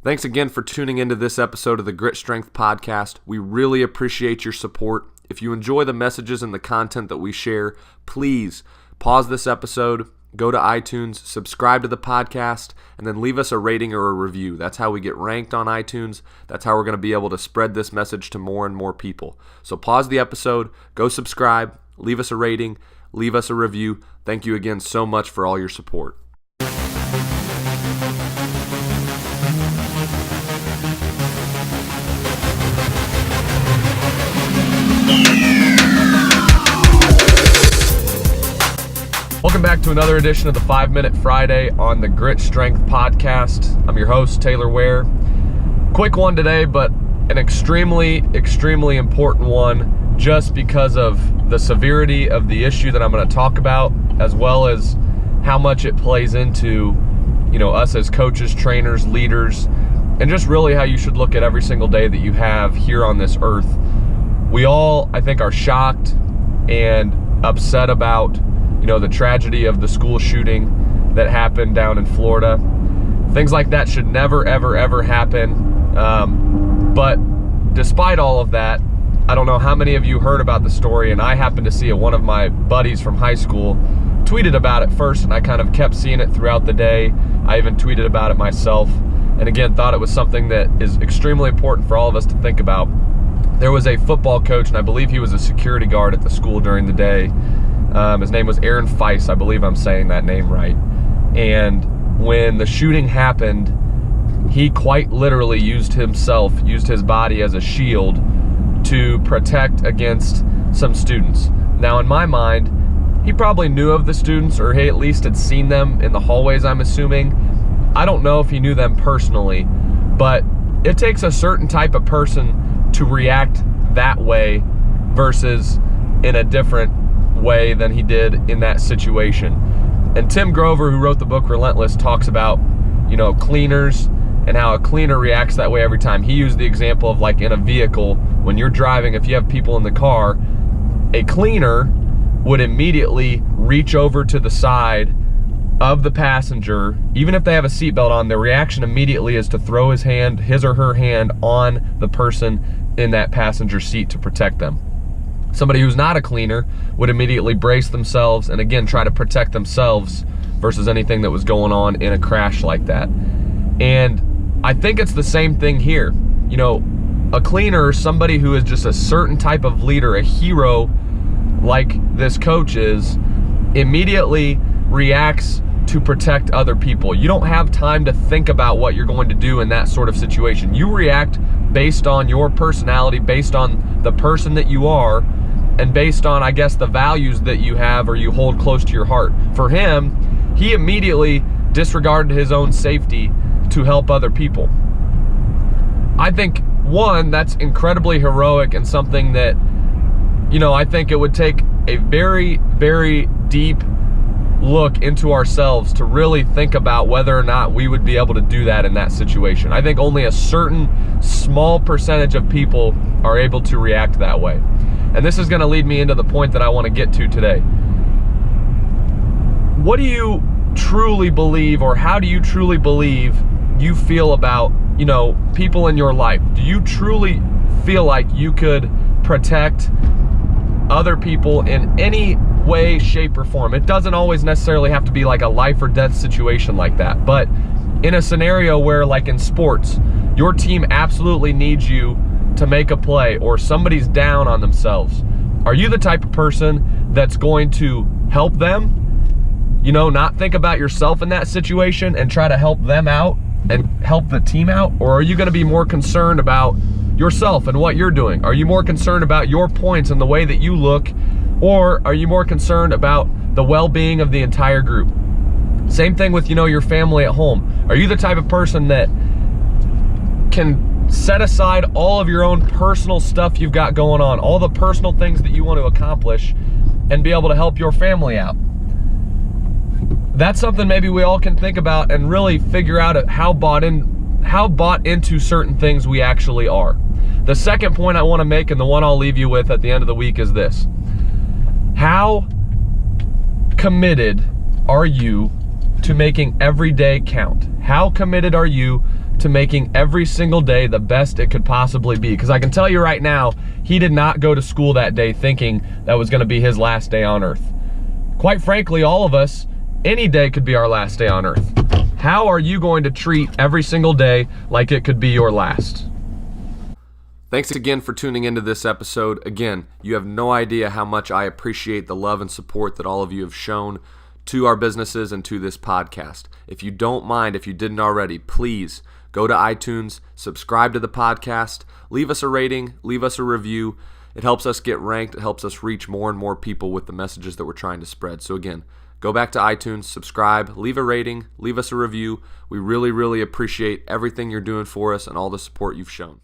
Thanks again for tuning into this episode of the Grit Strength Podcast. We really appreciate your support. If you enjoy the messages and the content that we share, please pause this episode, go to iTunes, subscribe to the podcast, and then leave us a rating or a review. That's how we get ranked on iTunes. That's how we're going to be able to spread this message to more and more people. So pause the episode, go subscribe, leave us a rating, leave us a review. Thank you again so much for all your support. Welcome back to another edition of the 5 Minute Friday on the Grit Strength Podcast. I'm your host, Taylor Ware. Quick one today, but an extremely important one just because of the severity of the issue that I'm going to talk about, as well as how much it plays into, us as coaches, trainers, leaders, and just really how you should look at every single day that you have here on this earth. We all, I think, are shocked and upset about the tragedy of the school shooting that happened down in Florida. Things like that should never, ever happen. But despite all of that, I don't know how many of you heard about the story, and I happened to see it. One of my buddies from high school tweeted about it first, and I kind of kept seeing it throughout the day. I even tweeted about it myself, and again, thought it was something that is extremely important for all of us to think about. There was a football coach, and I believe he was a security guard at the school during the day. His name was Feis. I believe I'm saying that name right. And when the shooting happened, he quite literally used his body as a shield to protect against some students. Now, in my mind, he probably knew of the students, or he at least had seen them in the hallways, I'm assuming. I don't know if he knew them personally, but it takes a certain type of person to react that way versus in a different way than he did in that situation. And Tim Grover, who wrote the book Relentless, talks about, cleaners and how a cleaner reacts that way every time. He used the example of like in a vehicle, when you're driving, if you have people in the car, a cleaner would immediately reach over to the side of the passenger. Even if they have a seatbelt on, their reaction immediately is to throw his or her hand on the person in that passenger seat to protect them. Somebody who's not a cleaner would immediately brace themselves and again try to protect themselves versus anything that was going on in a crash like that. And I think it's the same thing here. A cleaner, somebody who is just a certain type of leader, a hero like this coach is, immediately reacts to protect other people. You don't have time to think about what you're going to do in that sort of situation. You react based on your personality, based on the person that you are, and based on, I guess, the values that you have or you hold close to your heart. For him, he immediately disregarded his own safety to help other people. I think, one, that's incredibly heroic and something that, I think it would take a very, very deep look into ourselves to really think about whether or not we would be able to do that in that situation. I think only a certain small percentage of people are able to react that way. And this is going to lead me into the point that I want to get to today. What do you truly believe, or how do you truly believe you feel about, people in your life? Do you truly feel like you could protect other people in any way, shape, or form? It doesn't always necessarily have to be like a life or death situation like that, but in a scenario where, like in sports, your team absolutely needs you to make a play or somebody's down on themselves, are you the type of person that's going to help them? Not think about yourself in that situation and try to help them out and help the team out? Or are you going to be more concerned about yourself and what you're doing? Are you more concerned about your points and the way that you look? Or are you more concerned about the well-being of the entire group? Same thing with, your family at home. Are you the type of person that can set aside all of your own personal stuff you've got going on, all the personal things that you want to accomplish, and be able to help your family out? That's something maybe we all can think about and really figure out how bought into certain things we actually are. The second point I want to make, and the one I'll leave you with at the end of the week, is this. How committed are you to making every day count? How committed are you to making every single day the best it could possibly be. Because I can tell you right now, he did not go to school that day thinking that was going to be his last day on earth. Quite frankly, all of us, any day could be our last day on earth. How are you going to treat every single day like it could be your last? Thanks again for tuning into this episode. Again, you have no idea how much I appreciate the love and support that all of you have shown to our businesses and to this podcast. If you don't mind, if you didn't already, please go to iTunes, subscribe to the podcast, leave us a rating, leave us a review. It helps us get ranked. It helps us reach more and more people with the messages that we're trying to spread. So again, go back to iTunes, subscribe, leave a rating, leave us a review. We really, really appreciate everything you're doing for us and all the support you've shown.